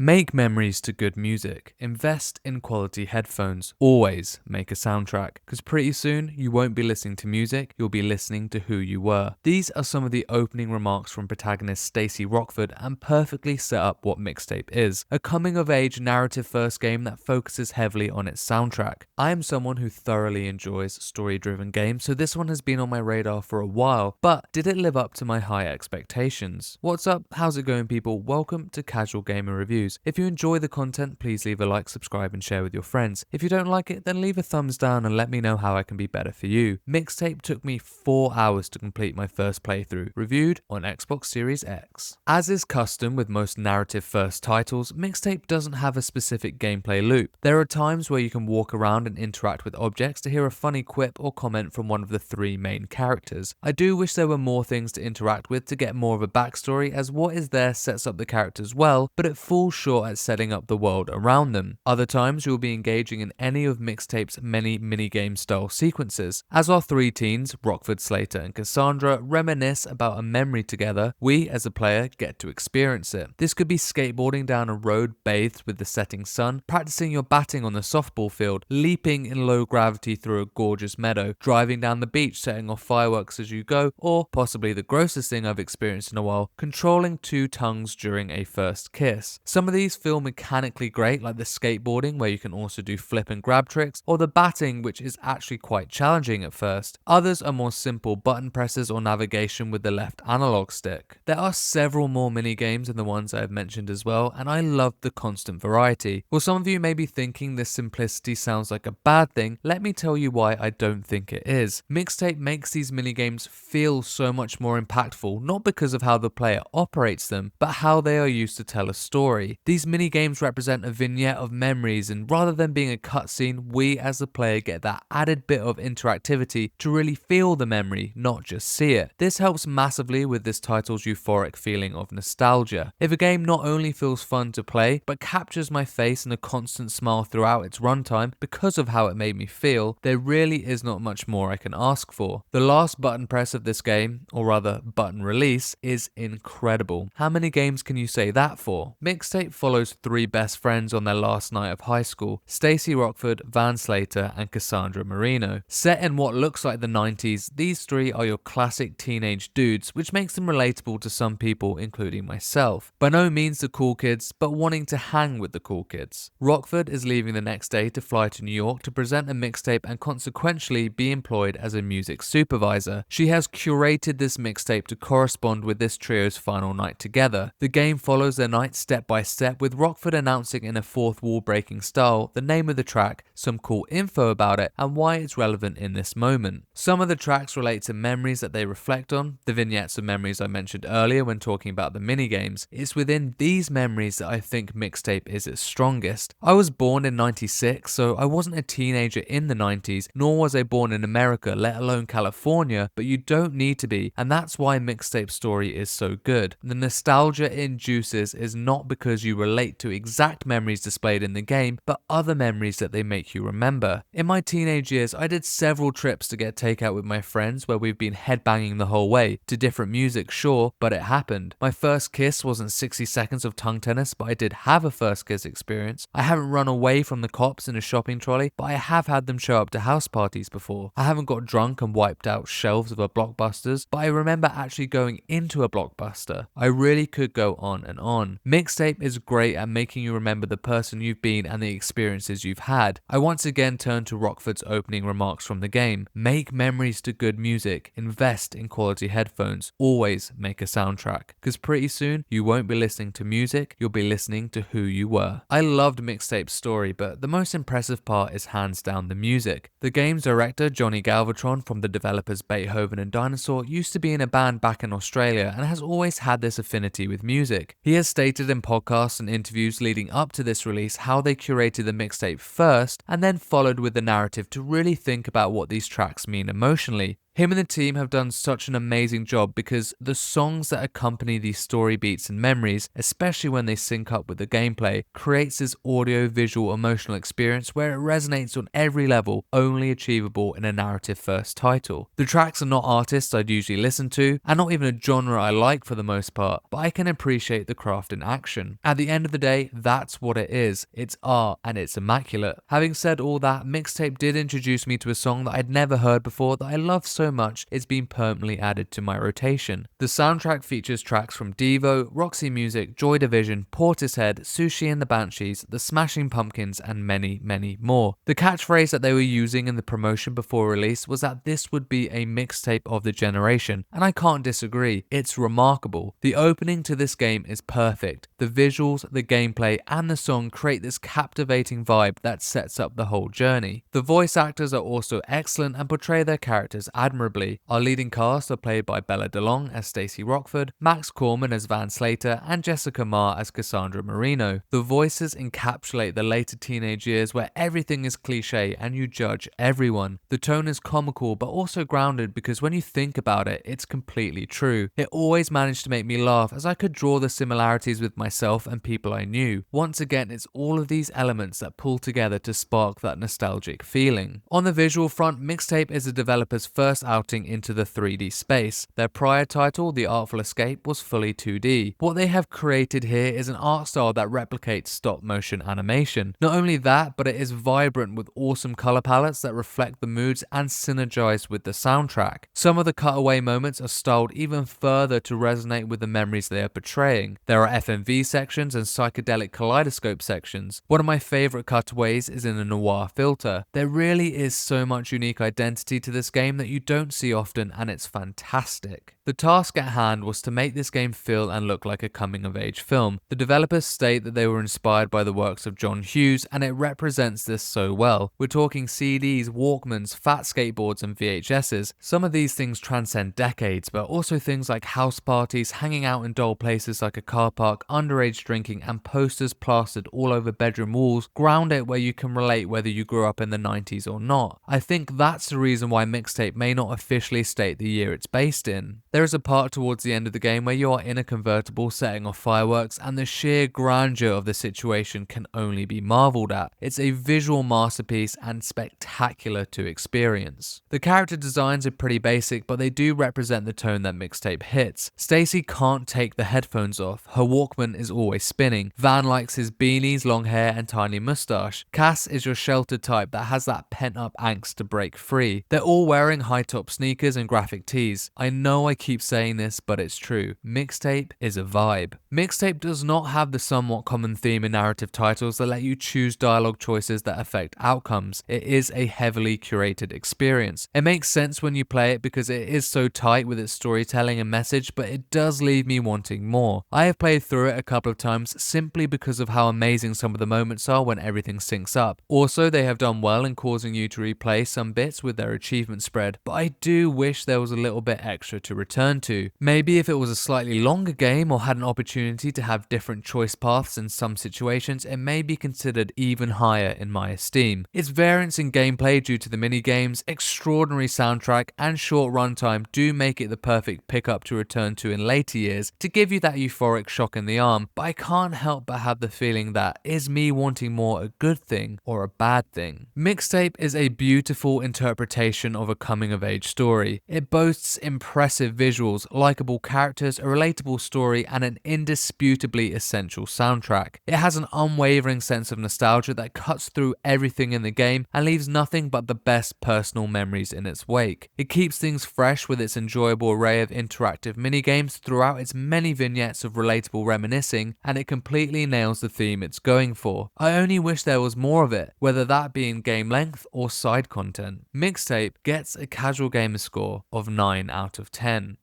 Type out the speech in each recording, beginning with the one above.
Make memories to good music. Invest in quality headphones. Always make a soundtrack, because pretty soon you won't be listening to music, you'll be listening to who you were. These are some of the opening remarks from protagonist Stacey Rockford and perfectly set up what Mixtape is. A coming-of-age narrative-first game that focuses heavily on its soundtrack. I am someone who thoroughly enjoys story-driven games, so this one has been on my radar for a while, but did it live up to my high expectations? What's up? How's it going, people? Welcome to Casual Gamer Reviews. If you enjoy the content, please leave a like, subscribe and share with your friends. If you don't like it, then leave a thumbs down and let me know how I can be better for you. Mixtape took me 4 hours to complete my first playthrough, reviewed on Xbox Series X. As is custom with most narrative-first titles, Mixtape doesn't have a specific gameplay loop. There are times where you can walk around and interact with objects to hear a funny quip or comment from one of the 3 main characters. I do wish there were more things to interact with to get more of a backstory, as what is there sets up the characters well, but it falls short at setting up the world around them. Other times you'll be engaging in any of Mixtape's many minigame style sequences. As our 3 teens, Rockford, Slater and Cassandra, reminisce about a memory together, we as a player get to experience it. This could be skateboarding down a road bathed with the setting sun, practicing your batting on the softball field, leaping in low gravity through a gorgeous meadow, driving down the beach setting off fireworks as you go, or possibly the grossest thing I've experienced in a while, controlling 2 tongues during a first kiss. Some of these feel mechanically great, like the skateboarding where you can also do flip and grab tricks, or the batting, which is actually quite challenging at first. Others are more simple button presses or navigation with the left analog stick. There are several more mini games than the ones I have mentioned as well, and I love the constant variety. While some of you may be thinking this simplicity sounds like a bad thing, let me tell you why I don't think it is. Mixtape makes these minigames feel so much more impactful, not because of how the player operates them, but how they are used to tell a story. These minigames represent a vignette of memories, and rather than being a cutscene, we as the player get that added bit of interactivity to really feel the memory, not just see it. This helps massively with this title's euphoric feeling of nostalgia. If a game not only feels fun to play, but captures my face in a constant smile throughout its runtime because of how it made me feel, there really is not much more I can ask for. The last button press of this game, or rather button release, is incredible. How many games can you say that for? Mixtape follows 3 best friends on their last night of high school: Stacey Rockford, Van Slater and Cassandra Marino. Set in what looks like the 90s, these 3 are your classic teenage dudes, which makes them relatable to some people, including myself. By no means the cool kids, but wanting to hang with the cool kids. Rockford is leaving the next day to fly to New York to present a mixtape and consequentially be employed as a music supervisor. She has curated this mixtape to correspond with this trio's final night together. The game follows their night step by step, with Rockford announcing in a fourth wall breaking style the name of the track, some cool info about it, and why it's relevant in this moment. Some of the tracks relate to memories that they reflect on, the vignettes of memories I mentioned earlier when talking about the minigames. It's within these memories that I think Mixtape is its strongest. I was born in 96, so I wasn't a teenager in the 90s, nor was I born in America, let alone California, but you don't need to be, and that's why Mixtape's story is so good. The nostalgia it induces is not because you relate to exact memories displayed in the game, but other memories that they make you remember. In my teenage years, I did several trips to get takeout with my friends where we've been headbanging the whole way, to different music, sure, but it happened. My first kiss wasn't 60 seconds of tongue tennis, but I did have a first kiss experience. I haven't run away from the cops in a shopping trolley, but I have had them show up to house parties before. I haven't got drunk and wiped out shelves of a Blockbusters, but I remember actually going into a Blockbuster. I really could go on and on. Mixtape is great at making you remember the person you've been and the experiences you've had. I once again turn to Rockford's opening remarks from the game. Make memories to good music, invest in quality headphones, always make a soundtrack, because pretty soon you won't be listening to music, you'll be listening to who you were. I loved Mixtape's story, but the most impressive part is hands down the music. The game's director, Johnny Galvatron from the developers Beethoven and Dinosaur, used to be in a band back in Australia and has always had this affinity with music. He has stated in podcasts and interviews leading up to this release how they curated the mixtape first and then followed with the narrative to really think about what these tracks mean emotionally. Him and the team have done such an amazing job because the songs that accompany these story beats and memories, especially when they sync up with the gameplay, creates this audio-visual emotional experience where it resonates on every level, only achievable in a narrative-first title. The tracks are not artists I'd usually listen to, and not even a genre I like for the most part, but I can appreciate the craft in action. At the end of the day, that's what it is. It's art, and it's immaculate. Having said all that, Mixtape did introduce me to a song that I'd never heard before that I love so much it's been permanently added to my rotation. The soundtrack features tracks from Devo, Roxy Music, Joy Division, Portishead, Sushi and the Banshees, The Smashing Pumpkins, and many, many more. The catchphrase that they were using in the promotion before release was that this would be a mixtape of the generation, and I can't disagree. It's remarkable. The opening to this game is perfect. The visuals, the gameplay, and the song create this captivating vibe that sets up the whole journey. The voice actors are also excellent and portray their characters admirably. Our leading cast are played by Bella DeLong as Stacey Rockford, Max Corman as Van Slater, and Jessica Marr as Cassandra Marino. The voices encapsulate the later teenage years where everything is cliche and you judge everyone. The tone is comical but also grounded because when you think about it, it's completely true. It always managed to make me laugh as I could draw the similarities with myself and people I knew. Once again, it's all of these elements that pull together to spark that nostalgic feeling. On the visual front, Mixtape is the developer's first outing into the 3D space. Their prior title, The Artful Escape, was fully 2D. What they have created here is an art style that replicates stop motion animation. Not only that, but it is vibrant with awesome color palettes that reflect the moods and synergize with the soundtrack. Some of the cutaway moments are styled even further to resonate with the memories they are portraying. There are FMV sections and psychedelic kaleidoscope sections. One of my favorite cutaways is in a noir filter. There really is so much unique identity to this game that you don't see often, and it's fantastic. The task at hand was to make this game feel and look like a coming-of-age film. The developers state that they were inspired by the works of John Hughes, and it represents this so well. We're talking CDs, Walkmans, fat skateboards, and VHSs. Some of these things transcend decades, but also things like house parties, hanging out in dull places like a car park, underage drinking, and posters plastered all over bedroom walls ground it where you can relate whether you grew up in the 90s or not. I think that's the reason why Mixtape may not officially state the year it's based in. There is a part towards the end of the game where you are in a convertible setting off fireworks, and the sheer grandeur of the situation can only be marveled at. It's a visual masterpiece and spectacular to experience. The character designs are pretty basic, but they do represent the tone that Mixtape hits. Stacey can't take the headphones off. Her Walkman is always spinning. Van likes his beanies, long hair, and tiny mustache. Cass is your sheltered type that has that pent-up angst to break free. They're all wearing high-top sneakers and graphic tees. I know I keep saying this, but it's true. Mixtape is a vibe. Mixtape does not have the somewhat common theme in narrative titles that let you choose dialogue choices that affect outcomes. It is a heavily curated experience. It makes sense when you play it because it is so tight with its storytelling and message, but it does leave me wanting more. I have played through it a couple of times simply because of how amazing some of the moments are when everything syncs up. Also, they have done well in causing you to replay some bits with their achievement spread, but I do wish there was a little bit extra to return to. Maybe if it was a slightly longer game or had an opportunity to have different choice paths in some situations, it may be considered even higher in my esteem. Its variance in gameplay due to the minigames, extraordinary soundtrack, and short runtime do make it the perfect pickup to return to in later years to give you that euphoric shock in the arm, but I can't help but have the feeling that is me wanting more a good thing or a bad thing. Mixtape is a beautiful interpretation of a coming-of-age story. It boasts impressive visuals, likable characters, a relatable story, and an indisputably essential soundtrack. It has an unwavering sense of nostalgia that cuts through everything in the game and leaves nothing but the best personal memories in its wake. It keeps things fresh with its enjoyable array of interactive minigames throughout its many vignettes of relatable reminiscing, and it completely nails the theme it's going for. I only wish there was more of it, whether that be in game length or side content. Mixtape gets a casual gamer score of 9 out of 10.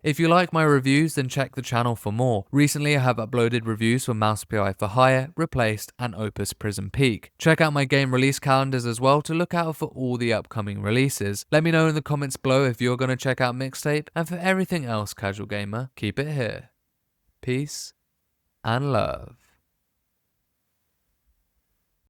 If you like my reviews, then check the channel for more. Recently I have uploaded reviews for Mouse PI for Hire, Replaced, and Opus Prism Peak. Check out my game release calendars as well to look out for all the upcoming releases. Let me know in the comments below if you're going to check out Mixtape, and for everything else, Casual Gamer, keep it here. Peace and love.